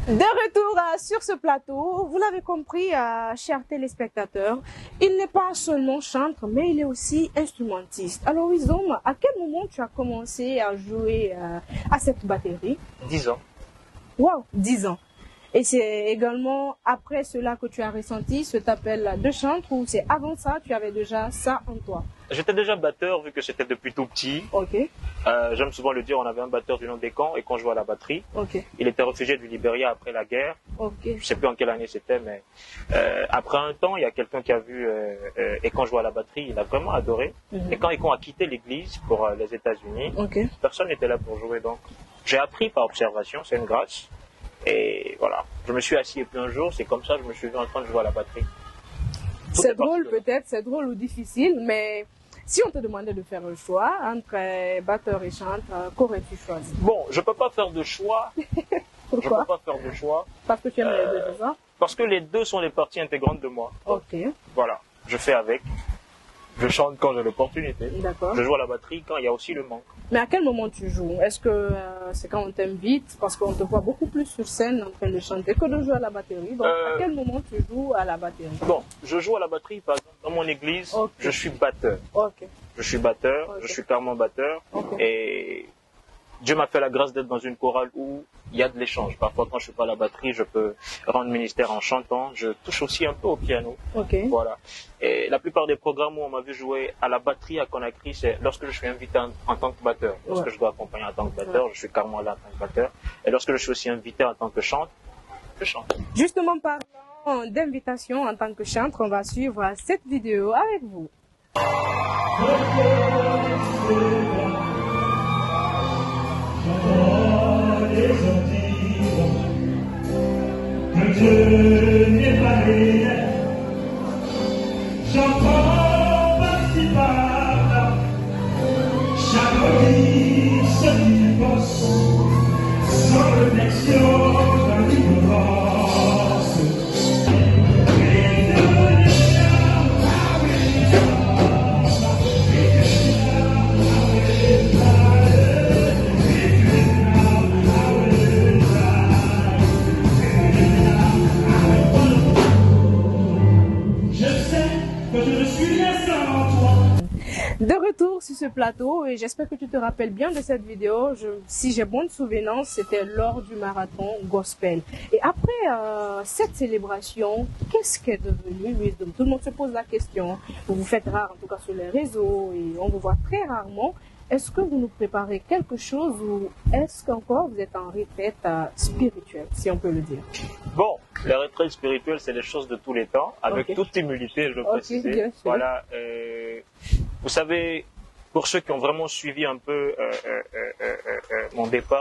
De retour sur ce plateau, vous l'avez compris, chers téléspectateurs, il n'est pas seulement chanteur, mais il est aussi instrumentiste. Alors Wizom, à quel moment tu as commencé à jouer à cette batterie? 10 ans. Wow, 10 ans. Et c'est également après cela que tu as ressenti cet appel de chanteur ou c'est avant ça, tu avais déjà ça en toi? J'étais déjà batteur vu que c'était depuis tout petit. Ok, J'aime souvent le dire, on avait un batteur du nom d'Ekan et quand je jouais à la batterie, ok, il était réfugié du Libéria après la guerre. ok. Je sais plus en quelle année c'était, mais après un temps, il y a quelqu'un qui a vu Ekan jouer à la batterie, il a vraiment adoré. Mhm. Et quand Ekan a quitté l'église pour les États-Unis, Ok. personne n'était là pour jouer. Donc, j'ai appris par observation, c'est une grâce. Et voilà, je me suis assis et puis un jour, c'est comme ça que je me suis vu en train de jouer à la batterie. Tout C'est est parti drôle de là. peut-être, c'est drôle ou difficile, mais si on te demandait de faire le choix entre batteur et chanteur, qu'aurais-tu choisi? Bon, je peux pas faire de choix. Je Pourquoi? peux pas faire de choix. Parce que tu aimes les deux, c'est ça? Parce que les deux sont des parties intégrantes de moi. Ok, Voilà, je fais avec. Je chante quand j'ai l'opportunité. d'accord. Je joue à la batterie quand il y a aussi le manque. Mais à quel moment tu joues? Est-ce que c'est quand on t'invite? Parce qu'on te voit beaucoup plus sur scène en train de chanter que de jouer à la batterie. Donc, à quel moment tu joues à la batterie? Bon, je joue à la batterie, par exemple, dans mon église, Ok. je suis batteur. Ok, Je suis batteur, Ok. je suis carrément batteur. Ok. Et Dieu m'a fait la grâce d'être dans une chorale où il y a de l'échange. Parfois, quand je suis pas à la batterie, je peux rendre ministère en chantant. Je touche aussi un peu au piano. ok, Voilà. Et la plupart des programmes où on m'a vu jouer à la batterie à Conakry, c'est lorsque je suis invité en tant que batteur. Lorsque Ouais. je dois accompagner en tant que batteur, je suis carrément là en tant que batteur. Et lorsque je suis aussi invité en tant que chanteur, je chante. Justement, parlant d'invitation en tant que chanteur, on va suivre cette vidéo avec vous. Que Dieu n'est pas réel. J'entends par-ci par-là, chaque vie se divorce, sans réflexion de l'ignorance. Je sais que je ne suis rien sans toi. De retour sur ce plateau, et j'espère que tu te rappelles bien de cette vidéo. Si j'ai bonne souvenance, c'était lors du marathon gospel. Et après cette célébration, qu'est-ce qu'est devenu Wisdom? Tout le monde se pose la question. Vous vous faites rare, en tout cas sur les réseaux, et on vous voit très rarement. Est-ce que vous nous préparez quelque chose ou est-ce qu'encore vous êtes en retraite spirituelle, si on peut le dire? Bon, les retraites spirituelles, c'est des choses de tous les temps, avec Ok. toute humilité, je veux Ok, préciser. bien sûr. Voilà. Vous savez, pour ceux qui ont vraiment suivi un peu mon départ,